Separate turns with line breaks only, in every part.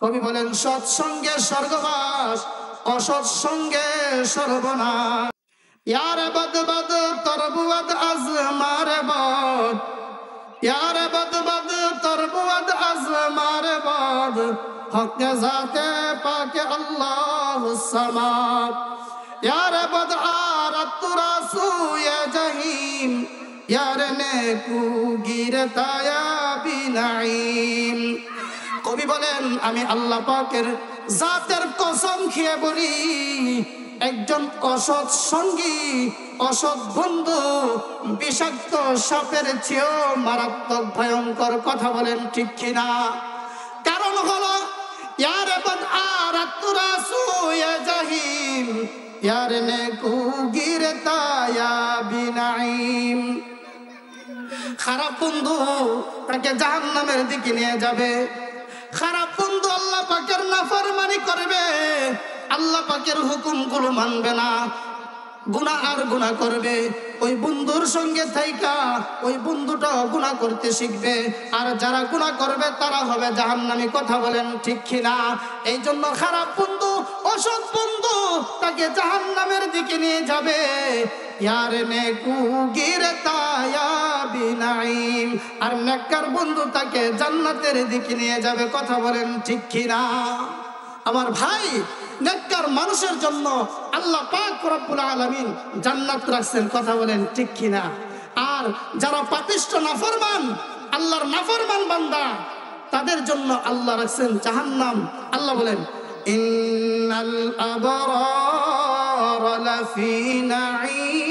কবি বলেন সৎসঙ্গে স্বর্গবাস, অসৎ সঙ্গে সর্বনাশ। यार बद बद तरबुद अज़मार बाद, यार बद बद तरबुद अज़मार बाद, हक़ ज़ाते पाक अल्लाह समाद। यार बद आरत रसूय जहीम, यार ने कू गिरताया बिनाईम। कवि बोलेन आमी अल्लाह पाकेर ज़ातेर कसम खिये बोली, একজন অসৎ সঙ্গী, অসৎ বন্ধু বিষাক্ত সাপের চেয়েও মারাত্মক ভয়ঙ্কর। কথা বলেন ঠিক কিনা? কারণ হলো ইয়ার বদ আরাত রাসূয় জাহিম, ইয়ার নে কু গিরতা ইয়া বিনাইম। খারাপ বন্ধু তাকে জাহান্নামের দিকে নিয়ে যাবে। খারাপ বন্ধু আল্লাহ পাকের নাফরমানি করবে, আল্লাহ পাকের হুকুমগুলো মানবে না, গুনাহ আর গুনাহ করবে। ওই বন্ধুর সঙ্গে থাইকা ওই বন্ধুটাও গুনাহ করতে শিখবে, আর যারা গুনাহ করবে তারা হবে জাহান্নামী। কথা বলেন ঠিক কিনা? এই জন্য খারাপ বন্ধু, অসৎ বন্ধু তাকে জাহান্নামের দিকে নিয়ে যাবে। यार ने कू गिरता या बिनाईम, আর নেককার বন্ধু তাকে জান্নাতের দিকে নিয়ে যাবে। কথা বলেন ঠিক কিনা? আমার ভাই, নেককার মানুষের জন্য আল্লাহ পাক রব্বুল আলামিন জান্নাত রাখছেন। কথা বলেন ঠিক কিনা? আর যারা পাপিষ্ঠ নাফরমান, আল্লাহর নাফরমান বান্দা, তাদের জন্য আল্লাহ রাখছেন জাহান্নাম। আল্লাহ বলেন ইন্নাল আবরার লাফি নাঈম।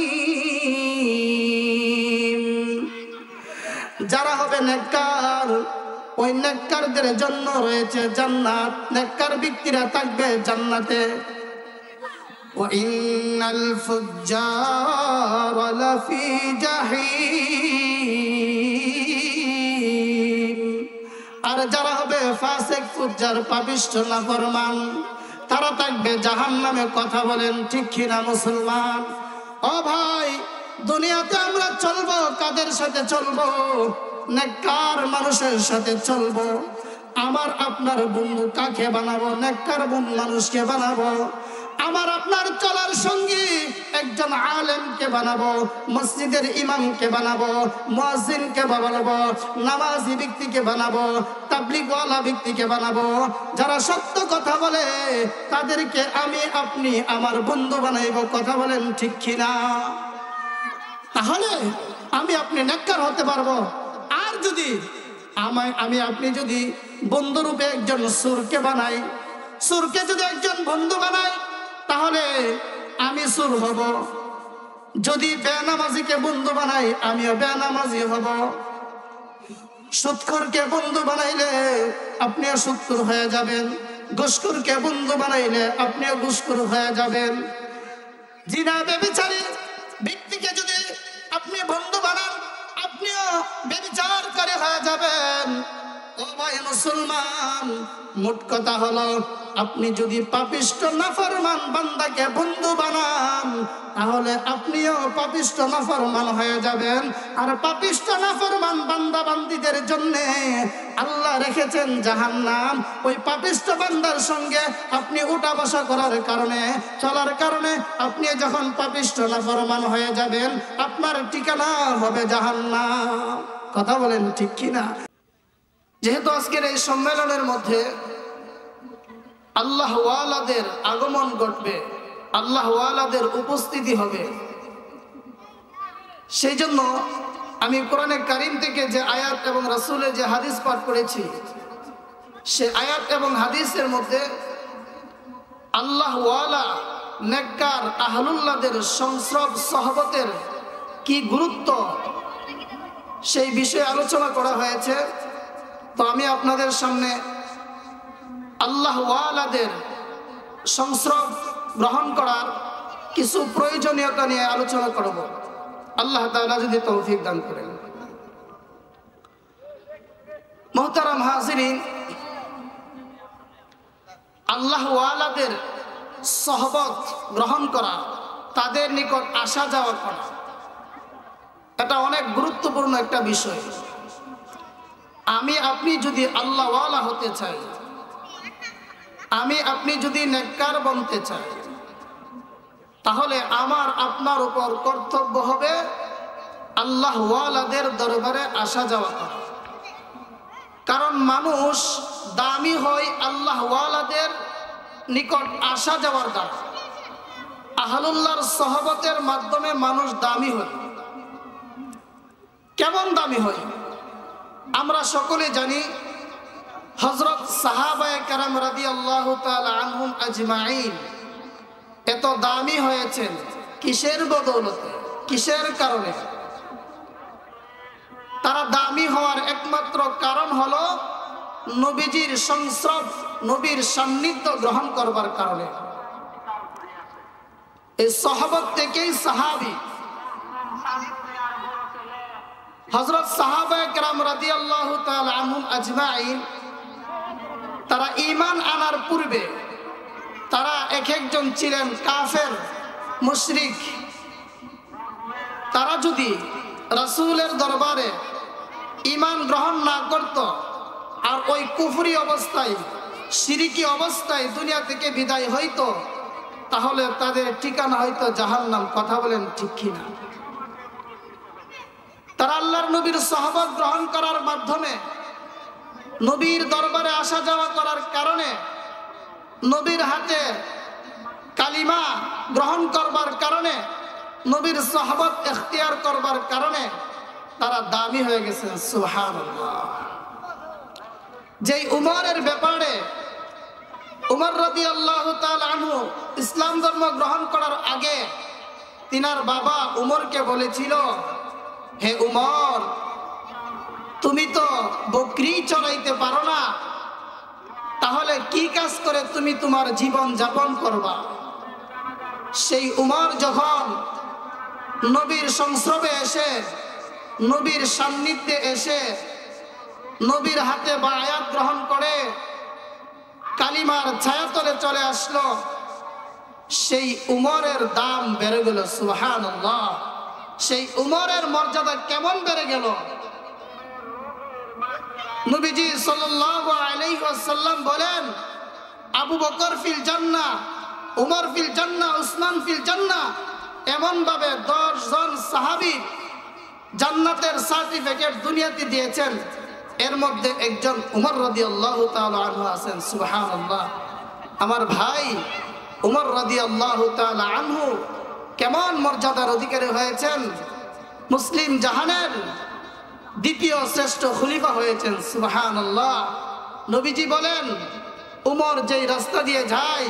যারা হবে নেককার, ওই নেককারদের জন্য রয়েছে জান্নাত। নেককার ব্যক্তিরা থাকবে জান্নাতে। ওয়া ইন্নাল ফুজ্জার লাফি জাহিম। আর যারা হবে ফাসিক, ফুজ্জার, পাপিষ্ঠ, নাফরমান, তারা থাকবে জাহান্নামে। কথা বলেন ঠিক কিনা মুসলমান? ও ভাই, দুনিয়াতে আমরা চলবো কাদের সাথে চলবো? নেককার মানুষের সাথে চলবো। আমার আপনার বন্ধু কাকে বানাবো? নেককার বন্ধু মানুষকে বানাবো। আমার আপনার চলার সঙ্গী একজন আলেমকে বানাবো, মসজিদের ইমামকে বানাবো, মুয়াজ্জিনকে বানাবো, নামাজি ব্যক্তিকে বানাবো, তাবলীগওয়ালা ব্যক্তিকে বানাবো। যারা সত্য কথা বলে তাদেরকে আমি আপনি আমার বন্ধু বানাইবো। কথা বলেন ঠিক কিনা? তাহলে আমি আপনি নেককার হতে পারবো। আর যদি আমি আপনি যদি বন্ধুরূপে একজন সুরকে বানাই, সুরকে যদি একজন বন্ধু বানাই, তাহলে আমি সুর হব। যদি বেনামাজিকে বন্ধু বানাই, আমিও বেনামাজি হব। সুদখোরকে বন্ধু বানাইলে আপনিও সুদখোর হয়ে যাবেন। ঘুষখোরকে বন্ধু বানাইলে আপনিও ঘুষখোর হয়ে যাবেন। জিনা ব্যভিচারী ব্যক্তিকে যদি আপনি বন্ধু বানান, আপনিও ব্যভিচারকারী হয়ে যাবেন। ও ভাই মুসলমান, মোট কথা হলো আপনি যদি পাপিষ্ঠ নাফরমান বান্দাকে বন্ধু বানান, তাহলে আপনিও পাপিষ্ঠ নাফরমান হয়ে যাবেন। আর পাপিষ্ঠ নাফরমান বান্দা বান্দীদের জন্য আল্লাহ রেখেছেন জাহান্নাম। ওই পাপিষ্ঠ বান্দার সঙ্গে আপনি উঠা বসা করার কারণে, চলার কারণে আপনি যখন পাপিষ্ঠ নাফরমান হয়ে যাবেন, আপনার ঠিকানা হবে জাহান্নাম। কথা বলেন ঠিক কিনা? যেহেতু আজকের এই সম্মেলনের মধ্যে আল্লাহ ওয়ালাদের আগমন ঘটবে, আল্লাহ ওয়ালাদের উপস্থিতি হবে, সেই জন্য আমি কোরআনে কারীম থেকে যে আয়াত এবং রাসূলের যে হাদিস পাঠ করেছি, সে আয়াত এবং হাদিসের মধ্যে আল্লাহ ওয়ালা নেককার আহলুল্লাহদের সংস্রব সহবতের কি গুরুত্ব, সেই বিষয়ে আলোচনা করা হয়েছে। তো আমি আপনাদের সামনে আল্লাহ ওয়ালাদের সংস্রব গ্রহণ করার কিছু প্রয়োজনীয়তা নিয়ে আলোচনা করব। আল্লাহ তাআলা যদি তৌফিক দান করেন। মুহতারাম হাজিরিন, আল্লাহ ওয়ালাদের সহবত গ্রহণ করা, তাদের নিকট আসা যাওয়া করা, এটা অনেক গুরুত্বপূর্ণ একটা বিষয়। আমি আপনি যদি আল্লাহ ওয়ালা হতে চাই, আমি আপনি যদি নেককার বনতে চাই তাহলে আমার আপনার উপর কর্তব্য হবে আল্লাহ ওয়ালাদের দরবারে আসা যাওয়া করা। কারণ মানুষ দামি হয় আল্লাহ ওয়ালাদের নিকট আসা যাওয়ার দ্বারা। আহলুল্লাহর সহবতের মাধ্যমে মানুষ দামি হয়। কেমন দামি হয়? আমরা সকলে জানি হযরত সাহাবায়ে কেরাম রাদিয়াল্লাহু তাআলা আনহুম আজমাইন এত দামি হয়েছেন কিসের বদৌলতে, কিসের কারণে? তারা দামি হওয়ার একমাত্র কারণ হলো নবীজির সংস্রব, নবীর সান্নিধ্য গ্রহণ করবার কারণে। এই সাহাবত থেকেই সাহাবী হযরত সাহাবায়ে কেরাম রাদিয়াল্লাহু তাআলা আনহুম আজমাইন তারা ঈমান আনার পূর্বে তারা এক একজন ছিলেন কাফের, মুশরিক। তারা যদি রাসূলের দরবারে ঈমান গ্রহণ না করত আর ওই কুফরি অবস্থায়, শিরকি অবস্থায় দুনিয়া থেকে বিদায় হইতো, তাহলে তাদের ঠিকানা হইতো জাহান্নাম। কথা বলেন ঠিক কিনা? তারা আল্লাহর নবীর সহবত গ্রহণ করার মাধ্যমে, নবীর দরবারে আসা যাওয়া করার কারণে, নবীর হাতে কালিমা গ্রহণ করবার কারণে, নবীর সহবত ইখতিয়ার করবার কারণে তারা দামি হয়ে গেছেন। সুবহানাল্লাহ। যেই উমরের ব্যাপারে উমর রাদিয়াল্লাহু তাআলা আনহু ইসলাম ধর্ম গ্রহণ করার আগে তিনার বাবা উমরকে বলেছিল, হে উমর, তুমি তো বকরি চড়াইতে পারো না, তাহলে কি কাজ করে তুমি তোমার জীবন যাপন করবা? সেই উমর যখন নবীর সংস্রবে এসে, নবীর সান্নিধ্যে এসে, নবীর হাতে বায়াত গ্রহণ করে কালিমার ছায়াতলে চলে আসলো, সেই উমরের দাম বেড়ে গেল। সুবহানাল্লাহ। সেই উমরের মর্যাদা কেমন বেড়ে গেল! নবীজি সাল্লাল্লাহু আলাইহি ওয়াসাল্লাম বলেন, আবু বকর ফিল জান্নাহ, উমর ফিল জান্নাহ, উসমান ফিল জান্নাহ। এমন ভাবে 10 জন সাহাবী জান্নাতের সার্টিফিকেট দুনিয়াতে দিয়েছেন। এর মধ্যে একজন উমর রাদিয়াল্লাহু তাআলা আনহু আছেন। সুবহানাল্লাহ। আমার ভাই উমর রাদিয়াল্লাহু তাআলা আনহু কেমন মর্যাদার অধিকারী হয়েছেন! মুসলিম জাহানের দ্বিতীয় শ্রেষ্ঠ খলিফা হয়েছেন। সুবহানাল্লাহ। নবীজি বলেন, উমর যেই রাস্তা দিয়ে যায়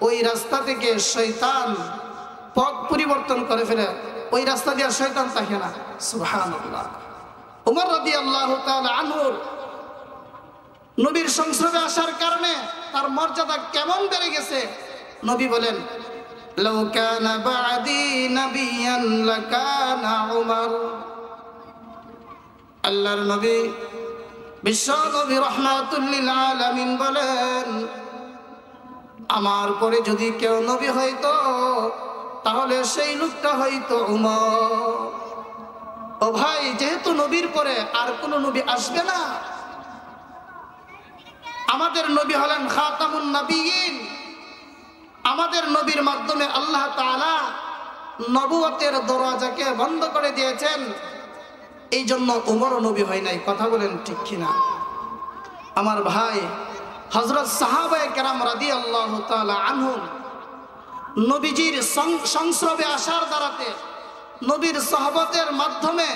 ওই রাস্তা থেকে শয়তান পথ পরিবর্তন করে ফেলে, ওই রাস্তা দিয়ে শয়তান থাকে না। সুবহানাল্লাহ। উমর রাদিয়াল্লাহু তাআলা আনহুর নবীর সংস্রবে আসার কারণে তার মর্যাদা কেমন বেড়ে গেছে! নবী বলেন, লাউ কানা বা'দি নাবিয়ান লাকানা উমর। আল্লাহর নবী বিশ্ব নবী রাহমাতুল লিল আলামিন বলেন, আমার পরে যদি কেউ নবী হইতো তাহলে সেই লোকটা হইতো উমর। ও ভাই, যেহেতু নবীর পরে আর কোন নবী আসবে না, আমাদের নবী হলেন খাতামুন নবিয়্যিন। আমাদের নবীর মাধ্যমে আল্লাহ তাআলা নবুয়তের দরজাকে বন্ধ করে দিয়েছেন। এই জন্য উমরও নবী হয় নাই। কথা বলেন ঠিক কিনা? আমার ভাই, হযরত সাহাবায়ে কেরাম রাদিয়াল্লাহু তাআলা আনহুম নবীজির সংস্রবে আসার দ্বারাতে, নবীর সহবতের মাধ্যমে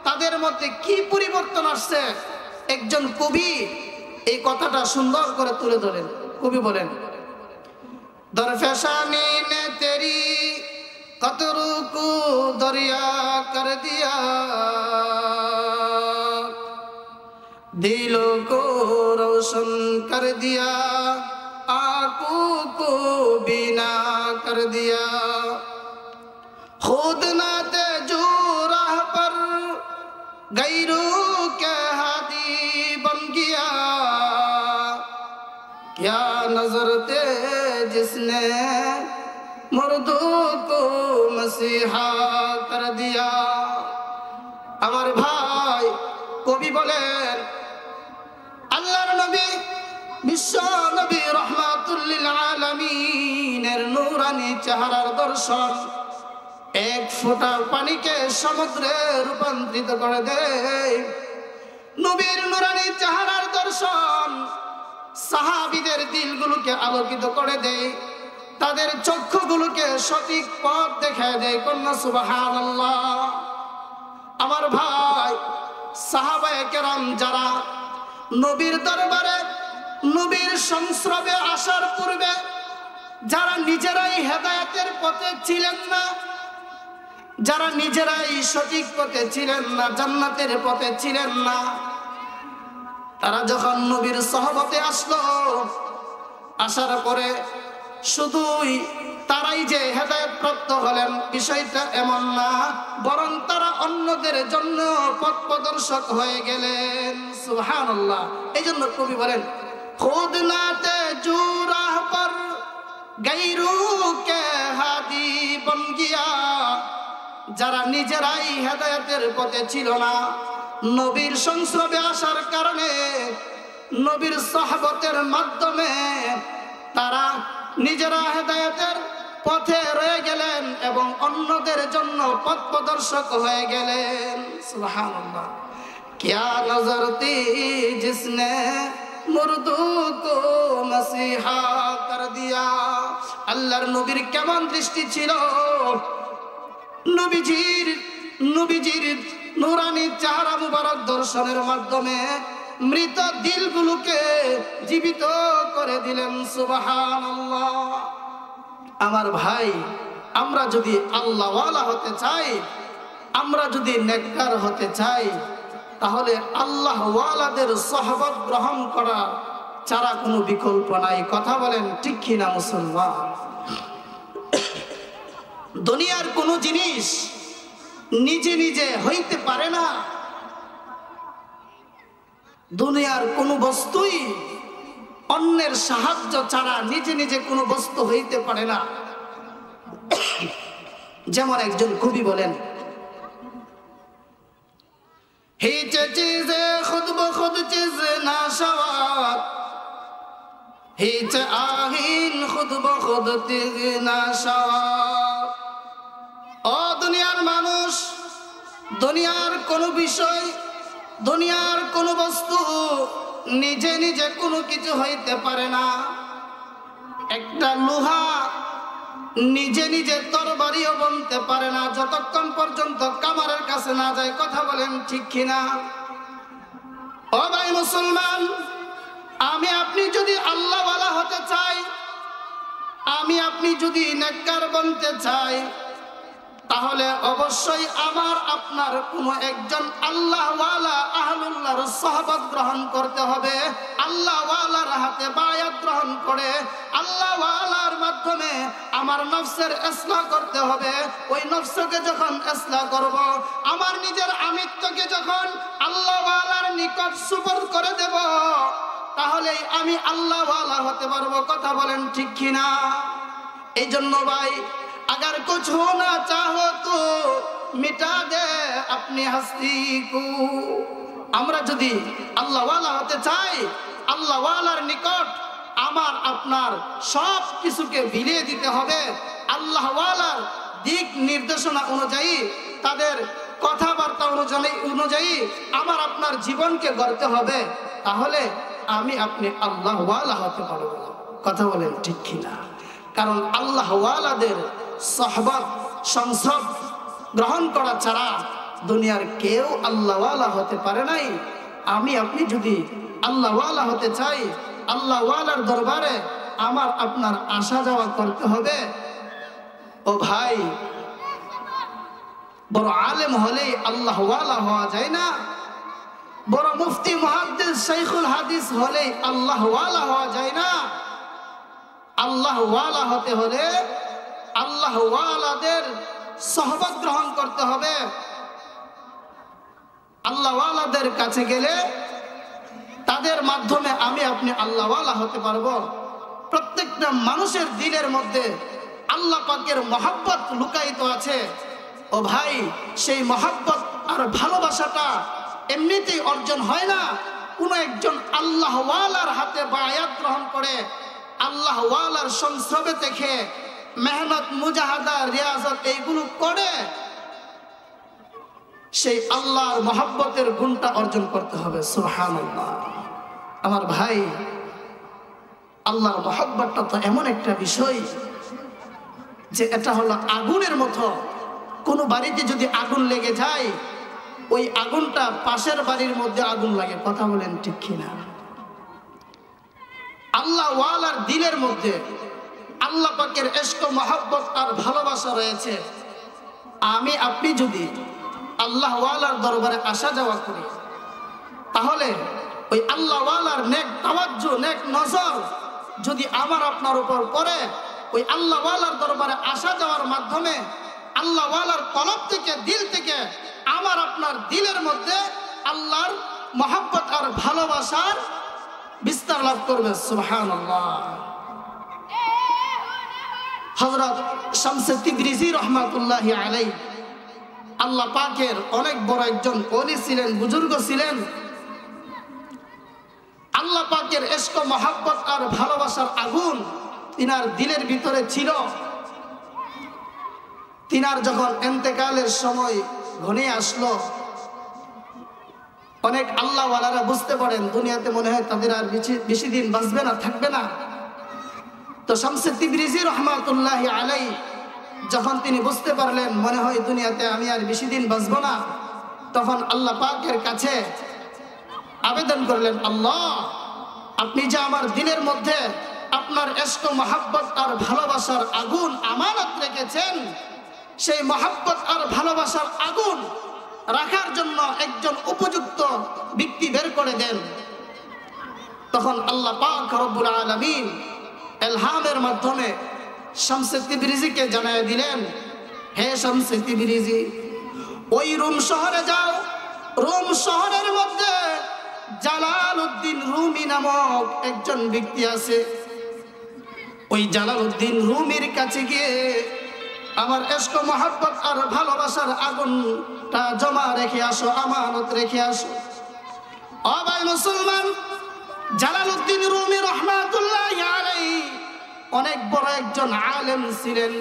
তাদের মধ্যে কি পরিবর্তন আসছে, একজন কবি এই কথাটা সুন্দর করে তুলে ধরেন। কবি বলেন, দরফেশানি নে তেরি কতরু কো দরিয়া কর দিয়া, দিলো কো রোশন কর দিয়া, आंखों को बिना कर दिया, खुद ना ते जो राह पर गैरों के हादी बन गया, क्या नजर थे जिसने मुर्दों को मसीहा कर दिया। আমার ভাই কবি বলেন, আল্লাহর নবী বিশ্ব নবী রহমত লিল আলামিনের নূরানি চেহারার দর্শন এক ফোঁটা পানিকে সমুদ্রে রূপান্তরিত করে দেয়। নবীর নূরানি চেহারার দর্শন সাহাবীদের দিলগুলোকে আলোকিত করে দেয়, তাদের চক্ষুগুলোকে সঠিক পথ দেখায় দেয়। কন্যা সুবহানাল্লাহ। আমার ভাই, সাহাবায়ে কেরাম যারা নবীর দরবারে নবীর সংস্রবে আসার পূর্বে যারা নিজেরাই হেদায়েতের পথে ছিলেন না, যারা নিজেরাই সঠিক পথে ছিলেন না, জান্নাতের পথে ছিলেন না, তারা যখন নবীর সহবতে আসলো, আসার পরে শুধুই তারাই যে হেদায়েত প্রাপ্ত হলেন বিষয়টা এমন না, বরং তারা অন্যদের জন্য পথ প্রদর্শক হয়ে গেলেন। সুবহানাল্লাহ। এই জন্য কবি বলেন, খুদ নাতে জু রাহ পর গৈরু কে হাদি বন গিয়া। যারা নিজেরাই হেদায়েতের পথে ছিল না, নবীর সংস্রবে আসার কারণে নবীর সাহাবতের মাধ্যমে তারা নিজেরা হেদায়েতের পথে রয়ে গেলেন এবং অন্যদের জন্য পথ প্রদর্শক হয়ে গেলেন। সুবহানাল্লাহ। কিয়া নজর থি জিসনে মুর্দু কো মসিহা কর দিয়া। আল্লাহর নবীর কেমন দৃষ্টি ছিল! নবীজির নূরানি চেহারা মুবারক দর্শনের মাধ্যমে মৃত দিলগুলোকে জীবিত করে দিলেন। সুবহানাল্লাহ। আমার ভাই, আমরা যদি আল্লাহওয়ালা হতে চাই, আমরা যদি নেককার হতে চাই, তাহলে আল্লাহওয়ালাদের সহবত গ্রহণ করা ছাড়া কোনো বিকল্প নাই। কথা বলেন ঠিক কিনা মুসলমান? দুনিয়ার কোনো জিনিস নিজে নিজে হইতে পারে না। দুনিয়ার কোনো বস্তুই অন্যের সাহায্য ছাড়া নিজে নিজে কোনো বস্তু হইতে পারে না। যেমন একজন কবি বলেন, হিচ চিজে খুদ বখুদ চিজ না শাওয়াত, হিচ আহিন খুদ বখুদ তিগ না শাওয়াত। ও দুনিয়ার মানুষ, দুনিয়ার কোনো বিষয়, দুনিয়ার কোনো বস্তু নিজে নিজে কোনো কিছু হইতে পারে না। একটা লোহা নিজে নিজে তরবারিও বনতে পারে না যতক্ষণ পর্যন্ত কামারের কাছে না যায়। কথা বলেন ঠিক কিনা? ও ভাই মুসলমান, আমি আপনি যদি আল্লাহওয়ালা হতে চাই, আমি আপনি যদি নেককার বনতে চাই, তাহলে অবশ্যই আমার আপনার কোনো একজন আল্লাহওয়ালা আহলুল্লাহর সহবত গ্রহণ করতে হবে। আল্লাহওয়ালার হাতে বায়াত গ্রহণ করে আল্লাহওয়ালার মাধ্যমে আমার নফসের ইসলাহ করতে হবে। ওই নফসকে যখন ইসলাহ করব, আমার নিজের আমিত্বকে যখন আল্লাহওয়ালার নিকট সুপর্দ করে দেব, তাহলেই আমি আল্লাহওয়ালা হতে পারবো। কথা বলেন ঠিক কিনা? এই জন্য ভাই, अगर कुछ होना चाहो तो मिटा दे अपनी हस्ती को। আমরা যদি আল্লাহওয়ালা হতে চাই, আল্লাহওয়ালার নিকট আমার আপনার সব কিছুকে বিলিয়ে দিতে হবে। আল্লাহওয়ালার দিক নির্দেশনা অনুযায়ী, তাদের কথাবার্তা অনুযায়ী আমার আপনার জীবনকে গড়তে হবে। তাহলে আমি আপনি আল্লাহওয়ালা হতে পারবো। কথা বলেন ঠিক কিনা? কারণ আল্লাহওয়ালাদের সহবত সংসদ গ্রহণ করা ছাড়া দুনিয়ার কেউ আল্লাহওয়ালা হতে পারে নাই। আমি আপনি যদি আল্লাহওয়ালা হতে চাই, আল্লাহওয়ালার দরবারে আমার আপনার আসা যাওয়া করতে হবে। ও ভাই, বড় আলেম হলেই আল্লাহওয়ালা হওয়া যায় না। বড় মুফতি মুহাদ্দিস শাইখুল হাদিস হলেই আল্লাহওয়ালা হওয়া যায় না। আল্লাহওয়ালা হতে হলে আল্লাহওয়ালাদের সহবত গ্রহণ করতে হবে। আল্লাহওয়ালাদের কাছে গেলে তাদের মাধ্যমে আমি আপনি আল্লাহওয়ালা হতে পারবো। প্রত্যেকটা মানুষের দিলের মধ্যে আল্লাহ পাকের মহব্বত লুকায়িত আছে। ও ভাই, সেই মহব্বত আর ভালোবাসাটা এমনিতেই অর্জন হয় না। কোনো একজন আল্লাহওয়ালার হাতে বায়াত গ্রহণ করে আল্লাহ ওয়ালার সংস্রবে থেকে মেহনত মুজাহাদা রিয়াজত এইগুলো করে সেই আল্লাহর মহব্বতের গুণটা অর্জন করতে হবে। সুবহানাল্লাহ। আমার ভাই, আল্লাহর মহব্বতটা তো এমন একটা বিষয় যে এটা হলো আগুনের মতো। কোনো বাড়িতে যদি আগুন লেগে যায়, ওই আগুনটা পাশের বাড়ির মধ্যে আগুন লাগে। কথা বলেন ঠিক কিনা? আল্লাহ ওয়ালার দিলের মধ্যে আল্লাহ পাকের ইশক মহব্বত আর ভালোবাসা রয়েছে। আমি আপনি যদি আল্লাহ ওয়ালার দরবারে আসা যাওয়া করি, তাহলে ওই আল্লাহ ওয়ালার নেক তাওয়াজ্জু, নেক নজর যদি আমার আপনার উপর পড়ে, ওই আল্লাহ ওয়ালার দরবারে আসা যাওয়ার মাধ্যমে আল্লাহ ওয়ালার কলব থেকে, দিল থেকে আমার আপনার দিলের মধ্যে আল্লাহর মহব্বত আর ভালোবাসার বিস্তার লাভ করবে। সুবহানাল্লাহ। হযরত শামসে তিবরিজি রাহমাতুল্লাহি আলাইহি আল্লাহ পাকের অনেক বড় একজন ওলি ছিলেন, বুজুর্গ ছিলেন। আল্লাহ পাকের ইশক মহব্বত আর ভালোবাসার আগুন তিনার দিলের ভিতরে ছিল। তিনার যখন ইন্তেকালের সময় ঘনিয়ে আসলো, অনেক আল্লাহ ওয়ালারা বুঝতে পারেন দুনিয়াতে মনে হয় তাদের আর বেশি দিন বাঁচবে না, থাকবে না। তো শামসে তিবরিজি রাহমাতুল্লাহি আলাইহি যখন তিনি বুঝতে পারলেন মনে হয় দুনিয়াতে আমি আর বেশি দিন বাঁচবো না, তখন আল্লাহ পাকের কাছে আবেদন করলেন, আল্লাহ আপনি যে আমার দিলের মধ্যে আপনার ইশক মহব্বত আর ভালোবাসার আগুন আমানত রেখেছেন, সেই মহব্বত আর ভালোবাসার আগুন রাখার জন্য একজন উপযুক্ত ব্যক্তি বের করে দেন। তখন আল্লাহ পাক রব্বুল আলামিন ইলহামের মাধ্যমে শামসে তিবরিজিকে জানায় দিলেন, হে শামসে তিবরিজি, ওই রুম শহরে যাও। রুম শহরের মধ্যে জালালউদ্দিন রুমি নামক একজন ব্যক্তি আছে। ওই জালালউদ্দিন রুমির কাছে গিয়ে আমার ইশক মহব্বত আর ভালোবাসার আগুনটা জমা রেখে আসো, আমানত রেখে আসো। ও ভাই মুসলমান, জালালউদ্দিন রুমি রাহমাতুল্লাহি আলাইহি অনেক বড় একজন আলেম ছিলেন,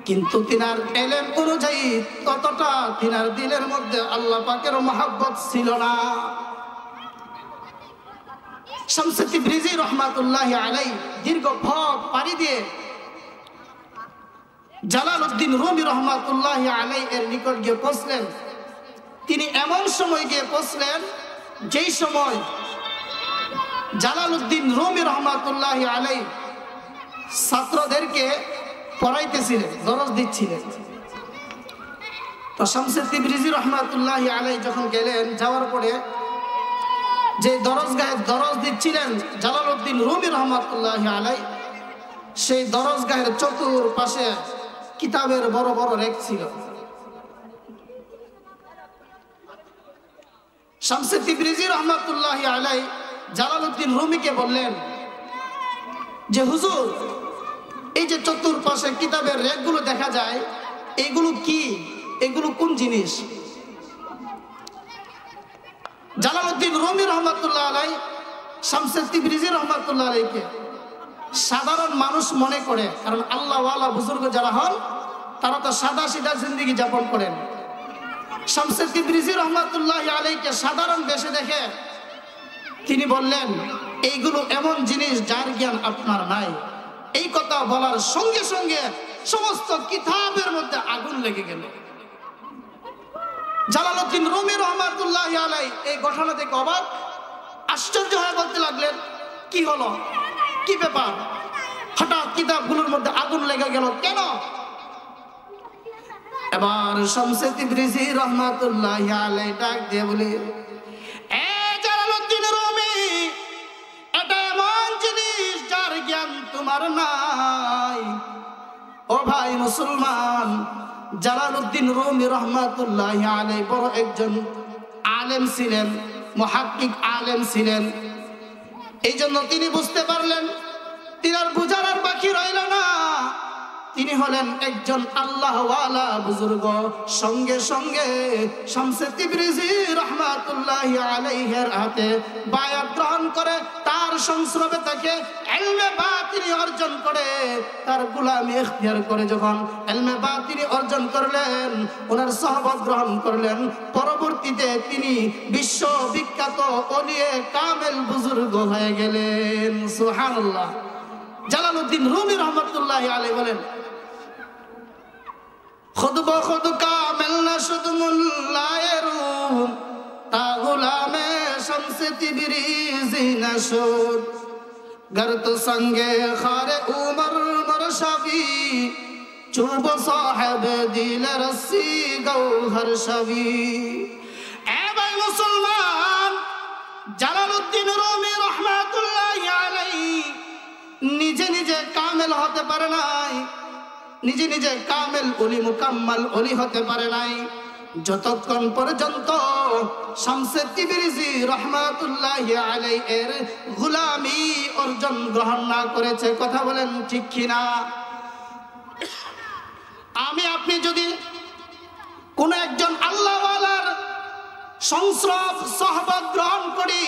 কিন্তু তিনার ইলম অনুযায়ী ততটা তিনার দিলের মধ্যে আল্লাহ পাকের মহব্বত ছিল না। শামসে তিবরিজি রাহমাতুল্লাহি আলাইহি দীর্ঘ পথ পাড়ি দিয়ে জালালউদ্দিন রুমি রাহমাতুল্লাহি আলাইহি এর নিকট গিয়ে পৌঁছলেন। তিনি এমন সময় গিয়ে পৌঁছলেন যেই সময় জালালউদ্দিন রুমি রাহমাতুল্লাহি আলাইহি ছাত্রদেরকে পড়াইতেছিলেন, দরস দিচ্ছিলেন। তো শামসে তিবরিজি রাহমাতুল্লাহি আলাইহি যখন গেলেন, যাওয়ার পরে যে দরসগাহে দরস দিচ্ছিলেন জালালউদ্দিন রুমি রাহমাতুল্লাহি আলাইহি, সেই দরসগাহের চতুর্পাশে কিতাবের বড় বড় রেক ছিল। শামসে তিবরিজি রাহমাতুল্লাহি আলাইহি জালালউদ্দিন রুমিকে বললেন যে হুজুর, এই যে চতুর্পাশে কিতাবের রেকগুলো দেখা যায়, এগুলো কি? এগুলো কোন জিনিস? জালালউদ্দিন রুমি রাহমাতুল্লাহি আলাইহি শামসে তিবরিজি রাহমাতুল্লাহি আলাইহিকে সাধারণ মানুষ মনে করে, কারণ আল্লাহ ওয়ালা বুজুর্গ যারা হন তারা তো সাদা সিধা জিন্দেগি যাপন করেন। শামসে তিবরিজি রাহমাতুল্লাহি আলাইহিকে সাধারণ বেশে দেখে তিনি বললেন, এইগুলো এমন জিনিস যার জ্ঞান আপনার নাই। এই কথা বলার সঙ্গে সঙ্গে সমস্ত কিতাবের মধ্যে আগুন লেগে গেল। জালালউদ্দিন রুমি রাহমাতুল্লাহি আলাইহি এই ঘটনা দেখে অবাক, আশ্চর্য হয়ে বলতে লাগলেন, কি হলো, কি ব্যাপার, হঠাৎ কিতাবগুলোর মধ্যে আগুন লেগে গেল কেন? এবার শামসে তিবরিজি রাহমাতুল্লাহি আলাইহি ডাক দিয়ে বলে, এ জালালউদ্দিন রুমি, এটা এমন জিনিস যার জ্ঞান তোমার নাই। ও ভাই মুসলমান, জালালউদ্দিন রুমি রাহমাতুল্লাহি আলাইহি বড় একজন আলেম ছিলেন, মুহাক্কিক আলেম ছিলেন। এই জন্য তিনি বুঝতে পারলেন, তিনার বুঝার আর বাকি রইল না, তিনি হলেন একজন আল্লাহ ওয়ালা বুজুর্গ। সঙ্গে সঙ্গে শামসে তিবরিজি রাহমাতুল্লাহি আলাইহির হাতে বায়াত গ্রহণ করে তার সংস্রবে থেকে ইলমে বাতিনি অর্জন করে, তার গোলামি ইখতিয়ার করে যখন ইলমে বাতিনি অর্জন করলেন, ওনার সহবত গ্রহণ করলেন, পরবর্তীতে তিনি বিশ্ববিখ্যাত ওলিয়ে কামেল বুজুর্গ হয়ে গেলেন। সুবহানাল্লাহ। জালালউদ্দিন রুমি রহমতুল্লাহি আলাইহি বলেন, খুদ বখুদ কামেল না শুধু মুল্লায়ে রুম, তা গুলামে শামসে তিবরিজি না শুদ, गर तो संगे खारे उमर मर शफी, चुब साहेब दिल रस्सी गौहर शफी। ए भाई मुसलमान, জালালউদ্দিন রুমি রহমাতুল্লাহি আলাইহি নিজে নিজে কামেল হতে পারে নাই, নিজে নিজে কামেল ওলি মুকাম্মাল ওলি হতে পারে নাই যতক্ষণ পর্যন্ত শামসে তিবরিজি রহমাতুল্লাহি আলাইহি এর গোলামি অর্জন গ্রহণ না করেছে। কথা বলেন ঠিক কিনা? আমি আপনি যদি কোন একজন আল্লাহওয়ালার সংস্রব সহবত গ্রহণ করি,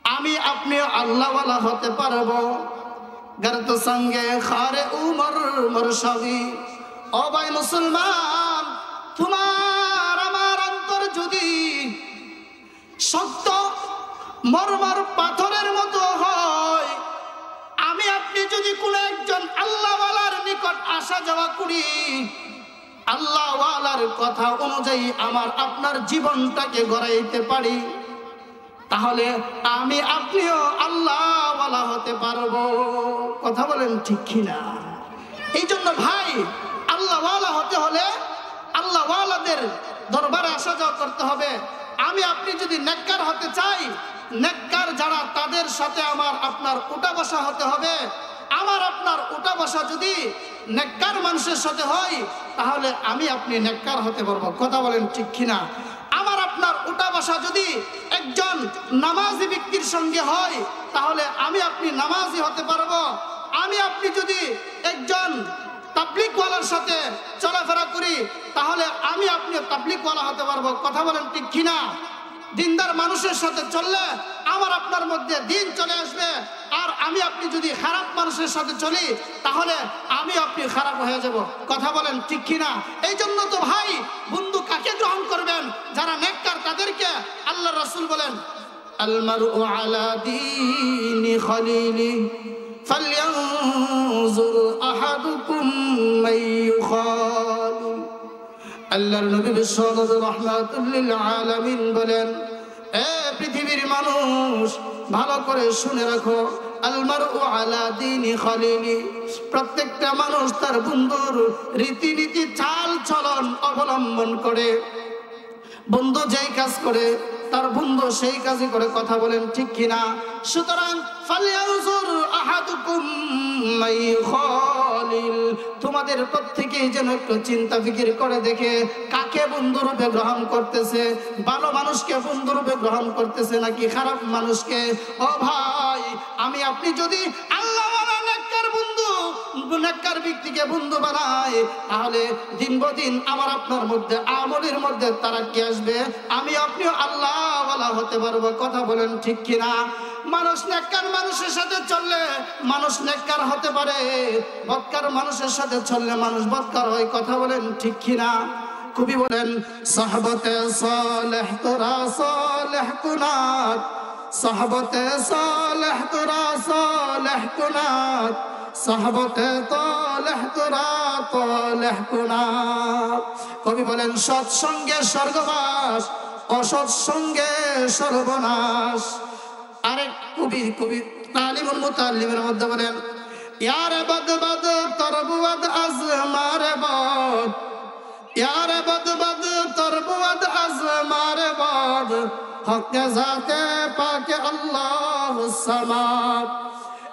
আমি আপনি আল্লাহওয়ালা হতে পারবো। গর্ত সঙ্গে খারে উমর মরশবি। ও ভাই মুসলমান, তোমার আমার অন্তর যদি শক্ত মরমর পাথরের মতো হয়, আমি আপনি যদি কোন একজন আল্লাহওয়ালার নিকট আসা যাওয়া করি, আল্লাহওয়ালার কথা অনুযায়ী আমার আপনার জীবনটাকে গড়াইতে পারি, তাহলে আমি আপনিও আল্লাহওয়ালা হতে পারবো। কথা বলেন ঠিক কিনা? এই জন্য ভাই, আল্লাহওয়ালা হতে হলে আল্লাহওয়ালাদের দরবারে আসা যাওয়া করতে হবে। আমি আপনি যদি নেককার হতে চাই, নেককার যারা তাদের সাথে আমার আপনার উঠা বসা হতে হবে। আমার আপনার উঠা বসা যদি নেককার মানুষের সাথে হয়, তাহলে আমি আপনি নেককার হতে পারবো। কথা বলেন ঠিক কিনা? আমার আপনার উঠা বসা যদি একজন নামাজি ব্যক্তির সঙ্গে হয়, তাহলে আমি আপনি নামাজি হতে পারবো। আমি আপনি যদি একজন তাবলীগওয়ালার সাথে চলাফেরা করি, তাহলে আমি আপনি তাবলীগওয়ালা হতে পারবো। কথা বলেন ঠিক কিনা? দিনদার মানুষের সাথে চললে আমার আপনার মধ্যে দিন চলে আসবে। আর আমি আপনি যদি খারাপ মানুষের সাথে চলি, তাহলে আমি আপনি খারাপ হয়ে যাব। কথা বলেন ঠিক কিনা? এই জন্য তো ভাই, বন্ধু কাকে গ্রহণ করবেন? যারা নেককার তাদেরকে। আল্লাহ রাসূল বলেন, আল মারউ আলা দীনি খলিলি ফালয়ানজুর আহাদুকুম মান ইউখালিল। আল্লাহর নবী বিশ্বনবী রাহমাতুল লিল আলামিন বলেন, এ পৃথিবীর মানুষ, ভালো করে শুনে রাখো, আল মারউ আলা দীনি খলিলি। প্রত্যেকটা মানুষ তার বন্ধুর রীতিনীতি চাল চলন অবলম্বন করে। বন্ধু যেই কাজ করে তার বন্ধু সেই কাজই করে। কথা বলেন ঠিক কিনা? সুতরাং ফালয়ানজুর আহাদুকুম মান ইউখালিল, তোমাদের প্রত্যেকেই যেন একটু চিন্তা ফিকির করে দেখে কাকে বন্ধুরূপে গ্রহণ করতেছে। ভালো মানুষকে বন্ধুরূপে গ্রহণ করতেছে নাকি খারাপ মানুষকে? ও ভাই, আমি আপনি যদি আল্লাহওয়ালা নেককার বন্ধু, নেককার ব্যক্তিকে বন্ধু বানাই, তাহলে দিন বদিন আমার আপনার মধ্যে আমলের মধ্যে তারাক্কি আসবে। আমি আপনিও আল্লাহওয়ালা হতে পারবো। কথা বলেন ঠিক কিনা? মানুষ নেককার মানুষের সাথে চললে মানুষ নেককার হতে পারে, বদকার মানুষের সাথে চললে মানুষ বদকার হয়। কথা বলেন ঠিক কিনা? কবি বলেন, সাহবতে সালেহ তোরা সালেহ কুনাত, সাহবতে সালেহ তোরা সালেহ কুনাত, সাহবতে তালেহ তোরা তালেহ কুনাত। কবি বলেন, সৎসঙ্গে স্বর্গবাস, অসৎ সঙ্গে সর্বনাশ। আরেক কবি তালিমুল মুতাল্লিমের মধ্যে বলেন, ইয়ারে বদ বদ তরবুদ আজ মারে বদ, ইয়ারে বদ বদ তরবুদ আজ মারে বদ, হক জাতে পাকে আল্লাহুস সামাদ।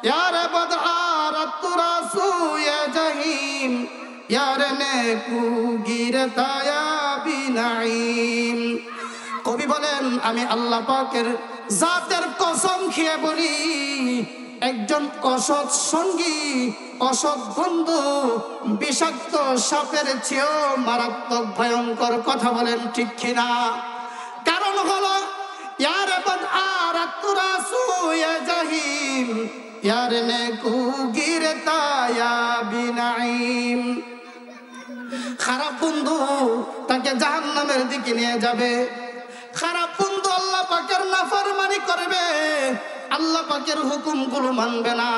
ইয়ারে বদ আরাত তুরাসু ইয়া জাহিম, ইয়ারে নেকু গিরতায়া বিনাইম। কবি বলেন, আমি আল্লাহ পাকের জাতের কসম খেয়ে বলি, একজন অসৎ সঙ্গী, অসৎ বন্ধু বিষাক্ত সাপের চেয়েও মারাত্মক ভয়ঙ্কর। কথা বলেন ঠিক কিনা? কারণ হলো, ইয়ারে বদ আরাত তুরাসু ইয়া জাহিম, यार नेकू गिरता या बिनाइम। খারাপ বন্ধু তাকে জাহান্নামের দিকে নিয়ে যাবে। খারাপ বন্ধু আল্লাহ পাকের নাফরমানি করবে, আল্লাহ পাকের হুকুমগুলো মানবে না,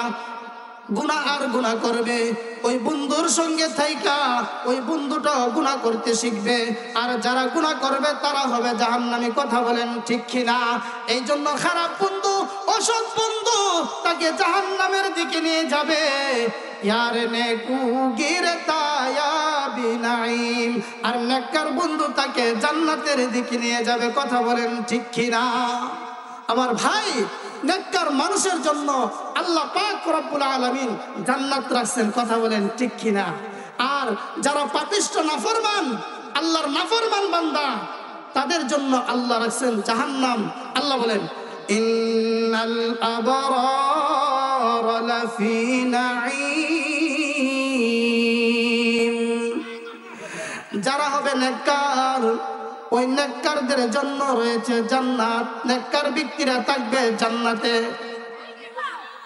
গুনাহ আর গুনাহ করবে। ওই বন্ধুর সঙ্গে থাইকা ওই বন্ধুটা গুনাহ করতে শিখবে, আর যারা গুনাহ করবে তারা হবে জাহান্নামী। কথা বলেন ঠিক কিনা? এই জন্য খারাপ বন্ধু, অসৎ বন্ধু তাকে জাহান্নামের দিকে নিয়ে যাবে। यार नेकू गिरता या बिनाइम। আর নেককার বন্ধু তাকে জান্নাতের দিকে নিয়ে যাবে। কথা বলেন ঠিক কিনা? আমার ভাই, নেককার মানুষের জন্য আল্লাহ পাক রব্বুল আলামিন জান্নাত রাখছেন। কথা বলেন ঠিক কিনা? আর যারা পাপিষ্ঠ নাফরমান, আল্লাহর নাফরমান বান্দা, তাদের জন্য আল্লাহ রাখছেন জাহান্নাম। আল্লাহ বলেন ইন্নাল আবরার লাফি নাঈম। যারা হবে নেককার, ওই নেককারদের জন্য রয়েছে জান্নাত। নেককার ব্যক্তিরা থাকবে জান্নাতে।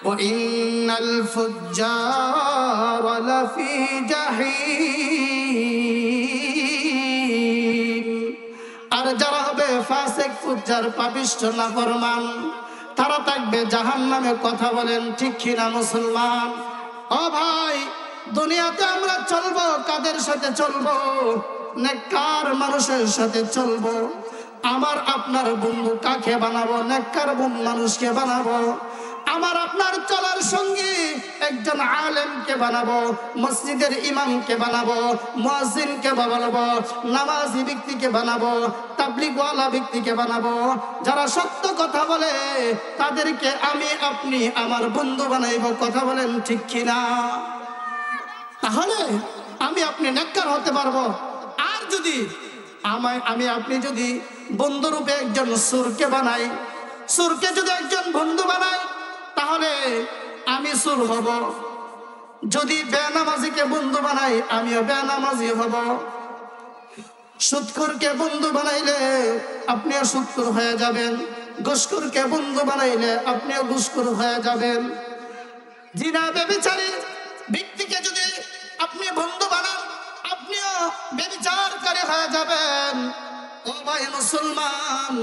ওয়া ইন্নাল ফুজ্জার লাফি জাহিম। আর যারা হবে ফাসিক, ফুজ্জার, পাপিষ্ঠ, নাফরমান, তারা থাকবে জাহান্নামে। কথা বলেন ঠিক কিনা মুসলমান? ও ভাই, দুনিয়াতে আমরা চলবো কাদের সাথে চলবো? নেককার মানুষের সাথে চলবো। আমার আপনার বন্ধু কাকে বানাবো? নেককার মানুষকে বানাবো। আমার আপনার চলার সঙ্গী একজন আলেমকে বানাবো, মসজিদের ইমামকে বানাবো, মুয়াজ্জিনকে বানাবো, নামাজি ব্যক্তিকে বানাবো, তাবলীগওয়ালা ব্যক্তিকে বানাবো। যারা সত্য কথা বলে তাদেরকে আমি আপনি আমার বন্ধু বানাইবো। কথা বলেন ঠিক কিনা? তাহলে আমি আপনি নেককার হতে পারবো। আর যদি আমি আপনি যদি বন্ধুরূপে একজন সুরকে বানাই, সুরকে যদি একজন বন্ধু বানাই, তাহলে আমি সুর হব। যদি বেনামাজিকে বন্ধু বানাই, আমিও বেনামাজি হব। সুদখোরকে বন্ধু বানাইলে আপনিও সুদখোর হয়ে যাবেন। ঘুষখোরকে বন্ধু বানাইলে আপনিও ঘুষখোর হয়ে যাবেন। জিনা ব্যভিচারী ব্যক্তিকে যদি আপনি বন্ধু বানান, আপনিও ব্যভিচারকারী হয়ে যাবেন। ও ভাই মুসলমান,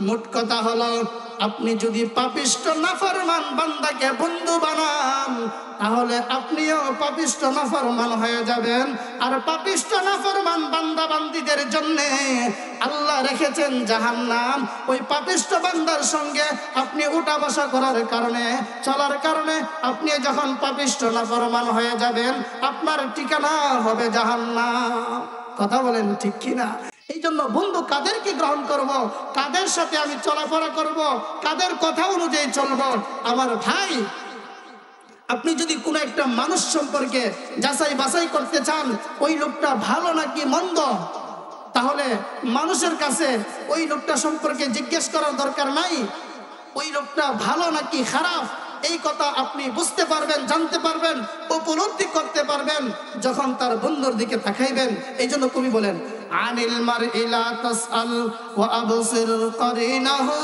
মোট কথা হলো, আপনি যদি পাপিষ্ঠ নাফরমান বান্দাকে বন্ধু বানান, তাহলে আপনিও পাপিষ্ঠ নাফরমান হয়ে যাবেন। আর পাপিষ্ঠ নাফরমান বান্দা বান্দীদের জন্য আল্লাহ রেখেছেন জাহান্নাম। ওই পাপিষ্ঠ বান্দার সঙ্গে আপনি উঠা বসা করার কারণে, চলার কারণে, আপনি যখন পাপিষ্ঠ নাফরমান হয়ে যাবেন, আপনার ঠিকানা হবে জাহান্নাম। কথা বলেন ঠিক কিনা? এই জন্য বন্ধু কাদেরকে গ্রহণ করব, কাদের সাথে আমি চলাফেরা করব, কাদের কথা অনুযায়ী চলব। আমার ভাই, আপনি যদি কোনো একটা মানুষ সম্পর্কে যাচাই বাছাই করতে চান, ওই লোকটা ভালো নাকি মন্দ, তাহলে মানুষের কাছে ওই লোকটা সম্পর্কে জিজ্ঞেস করার দরকার নাই। ওই লোকটা ভালো নাকি খারাপ, এই কথা আপনি বুঝতে পারবেন, জানতে পারবেন, উপলব্ধি করতে পারবেন যখন তার বন্ধুর দিকে তাকাইবেন। এই জন্য কবি বলেন আনিল মারই লা তাসআল ওয়া আবসির কারিনাহু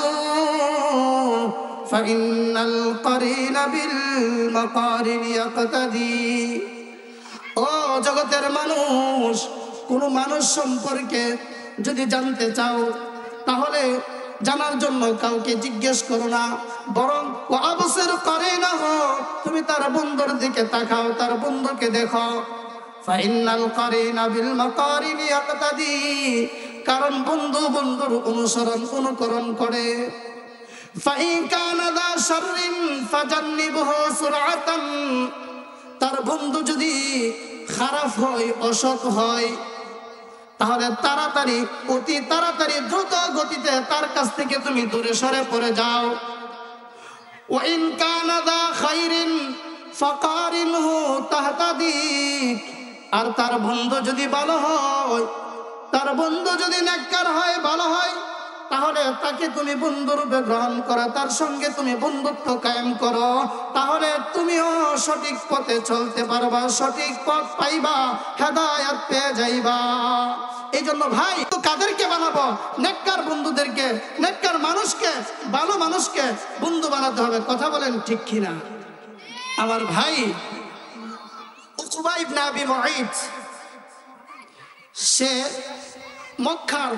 ফাইন্নাল কারিনা বিল মাকারিন ইয়াকতাদি। ও জগতের মানুষ, কোন মানুষ সম্পর্কে যদি জানতে চাও, তাহলে জানার জন্য কাউকে জিজ্ঞেস করো না, বরং ওয়া আবসির কারিনাহু, তুমি তার বন্ধুর দিকে তাকাও, তার বন্ধুকে দেখো। ফাইন্নাল কারিনা বিল মাকারিন ইয়াকতাদি, কারণ বন্ধু বন্ধুর অনুকরণ করে। ফাইন কানা দা শাররিন ফাজান্নিবহু সুরআতান, তার বন্ধু যদি খারাপ হয়, অসৎ হয়, তাহলে তাড়াতাড়ি, অতি তাড়াতাড়ি, দ্রুত গতিতে তার কাছ থেকে তুমি দূরে সরে পড়ে যাও। ওয়া ইন কানা দা খাইরিন ফাকারিনহু তাহতাদি, আর তার বন্ধু যদি ভালো হয়, তার বন্ধু যদি নেককার হয়, ভালো হয়, তাহলে তাকে তুমি বন্ধুরূপে গ্রহণ করো, তার সঙ্গে তুমি বন্ধুত্ব কায়েম করো, তাহলে তুমিও সঠিক পথে চলতে পারবা, সঠিক পথ পাইবা, হেদায়েত পেয়ে যাইবা। এই জন্য ভাই, তো কাদেরকে বানাবো? নেককার বন্ধুদেরকে, নেককার মানুষকে, ভালো মানুষকে বন্ধু বানাতে হবে। কথা বলেন ঠিক কিনা? আমার ভাই উকবা ইবনে আবি মুঈত সে মক্কার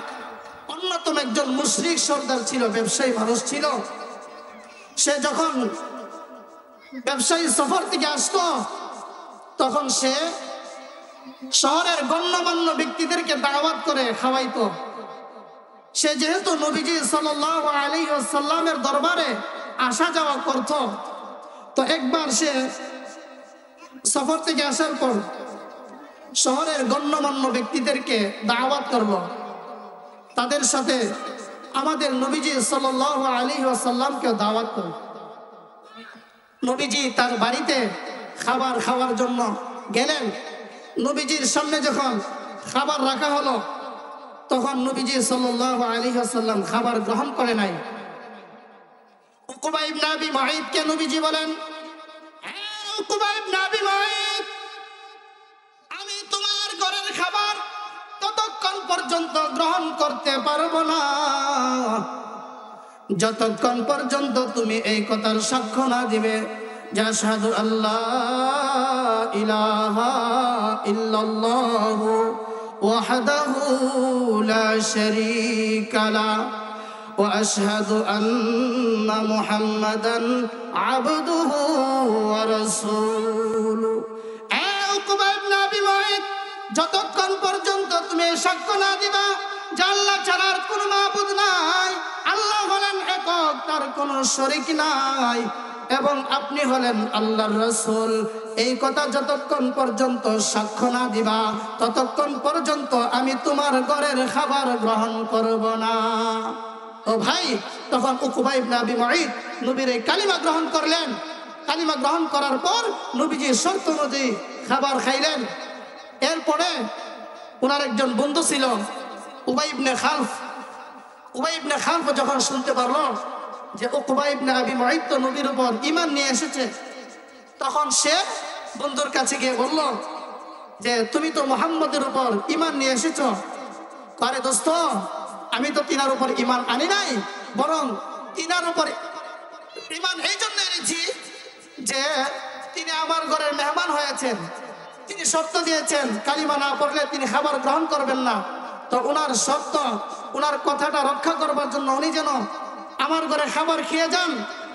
অন্যতম একজন মুশরিক সর্দার ছিল, ব্যবসায়ী মানুষ ছিল। সে যখন ব্যবসায়ী সফর থেকে আসতো তখন সে শহরের গণ্যমান্য ব্যক্তিদেরকে দাওয়াত করে খাওয়াইতো। সে যেহেতু নবীজি সাল্লাল্লাহু আলাইহি ওয়াসাল্লামের দরবারে আসা যাওয়া করত, তো একবার সে সফর থেকে আসার পর শহরের গণ্যমান্য ব্যক্তিদেরকে দাওয়াত করল। তাদের সাথে আমাদের নবীজি সাল্লাল্লাহু আলাইহি ওয়াসাল্লামকে দাওয়াত করল। নবীজি তার বাড়িতে খাবার খাওয়ার জন্য গেলেন। নবীজির সামনে যখন খাবার রাখা হলো তখন নবীজি সাল্লাল্লাহু আলাইহি ওয়াসাল্লাম খাবার গ্রহণ করে নাই। উকবা ইবনে আবি মুঈতকে নবীজি বলেন, উকবা ইবনে আবি মুঈত, আমি তোমার ঘরের খাবার ততক্ষণ পর্যন্ত গ্রহণ করতে পারবো না যতক্ষণ পর্যন্ত তুমি এই কথার সাক্ষ্য না দিবে যে আশহাদু আল্লাহ ইলাহা ইল্লাল্লাহু ওয়াহদাহু লা শারীকা লাহু ওয়া আশহাদু আন্না মুহাম্মাদান আবদুহু ওয়া রাসূলুহু। উকবা ইবনে আবি মুঈত, যতক্ষণ পর্যন্ত তুমি সাক্ষ্য না দিবা যে আল্লাহ ছাড়ার কোনো মাবুদ নাই, আল্লাহ হলেন একক, তার কোনো শরীক নাই, এবং আপনি হলেন আল্লাহর রাসূল, এই কথা যতক্ষণ পর্যন্ত সাক্ষ্য না দিবা ততক্ষণ পর্যন্ত আমি তোমার ঘরের খাবার গ্রহণ করব না। ও ভাই, তখন উকবা ইবনে আবি মুঈত নবীর এই কালিমা গ্রহণ করলেন। কালিমা গ্রহণ করার পর নবীজির শর্ত অনুযায়ী খাবার খাইলেন। এরপরে ওনার একজন বন্ধু ছিল উবাই ইবনে খালফ। উবাই ইবনে খালফ যখন শুনতে পারলো যে উকবা ইবনে আবি মুঈত তো নবীর উপর ঈমান নিয়ে এসেছে, তখন সে বন্ধুর কাছে গিয়ে বলল যে তুমি তো মুহাম্মদের উপর ঈমান নিয়ে এসেছো। আরে দোস্ত, আমি তো তিনার উপর ঈমান আনি নাই, বরং তিনার উপর ঈমান এই জন্য এনেছি যে তিনি আমার ঘরের মেহমান হয়েছেন, তিনি শর্ত দিয়েছেন কালিমা না পড়লে তিনি খাবার গ্রহণ করবেন না। তো ওনার শর্ত, ওনার কথাটা রক্ষা করবার জন্য উনি যেন আমার ঘরে খাবার খেয়ে যান,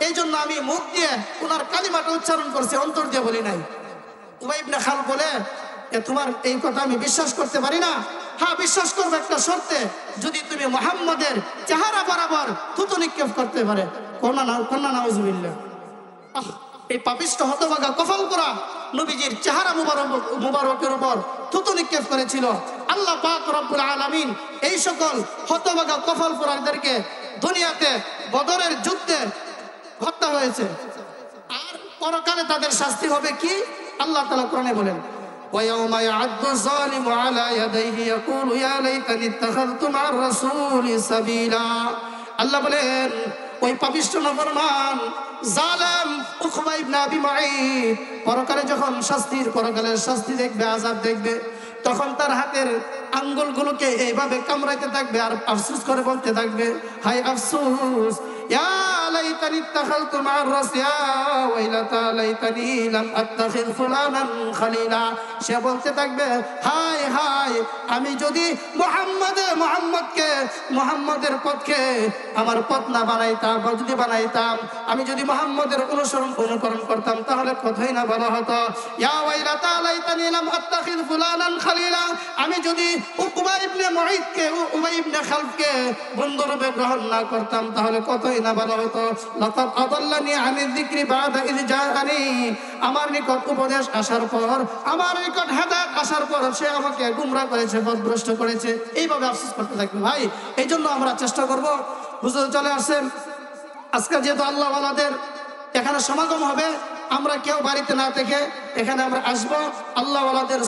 এই জন্য আমি মুখ দিয়ে ওনার কালিমাটা উচ্চারণ করছি, অন্তর দিয়ে বলি নাই। উবাই ইবনে খালফ বলে, তোমার এই কথা আমি বিশ্বাস করতে পারি না। হ্যাঁ, বিশ্বাস করবো একটা শর্তে, যদি তুমি মুহাম্মদের চেহারা বরাবর থুতু নিক্ষেপ করতে পারে। কন্যা নাউজুবিল্লাহ। এই পাপিষ্ঠ হতভাগা কফলপুরা নবীজির চেহারা মুবারকের উপর থুতু নিক্ষেপ করেছিল। আল্লাহ পাক রব্বুল আলামিন এই সকল হতভাগা কফলপুরাদেরকে দুনিয়াতে বদরের যুদ্ধে হত্যা হয়েছে, আর পরকালে তাদের শাস্তি হবে কি? আল্লাহ তাআলা কোরআনে বলেন, وَيَوْمَ يَعَضُّ الظَّالِمُ عَلَى يَدَيْهِ يَقُولُ يَا لَيْتَنِي اتَّخَذْتُ مَعَ الرَّسُولِ سَبِيلًا। আল্লাহ বলেন, ওই পাপিষ্ঠ নাফরমান জালেম উকবা ইবনে আবি মুঈত পরকালে যখন পরকালের শাস্তি দেখবে, আযাব দেখবে, তখন তার হাতের আঙ্গুলগুলোকে এইভাবে কামড়াইতে থাকবে আর আফসোস করে বলতে থাকবে, হায় আফসোস, ইয়া লাইতানি ইত্তাখাযতু মা'আর রাসূল, ইয়া ওয়াইলাতা লাইতানি লাম আত্তাখিয ফুলানান খলিলা। সে বলতে থাকবে, হায় হায়, আমি যদি মুহাম্মদের পথকে আমার পথ না বানাইতাম, বা যদি বানাইতাম, আমি যদি মুহাম্মদের অনুকরণ করতাম তাহলে কথাই না বলা হতো। ইয়া ওয়াইলাতা লাইতানি লাম আত্তাখিয ফুলানান খলিলা, আমি যদি উকবা ইবনে মুঈতকে, উবাই ইবনে খালফকে বন্ধুরূপে গ্রহণ না করতাম তাহলে কথাই না বলা হতো। লাকাদ আদাল্লানি আনিয যিকরি বা'দা ইয জাআনি, আমার নিকট উপদেশ আসার পর, আমার নিকট হেদায়েত আসার পর সে আমাকে গুমরাহ করেছে, পথভ্রষ্ট করেছে। এইভাবে আফসোস করতে থাকবে। ভাই, এই জন্য আমরা চেষ্টা করব, হুজুর চলে আসেন, আজকে যেহেতু আল্লাহ ওয়ালাদের এখানে সমাগম হবে, আমরা কেউ বাড়িতে না থেকে এখানে আমরা আসবো, আল্লাহ ওয়ালাদের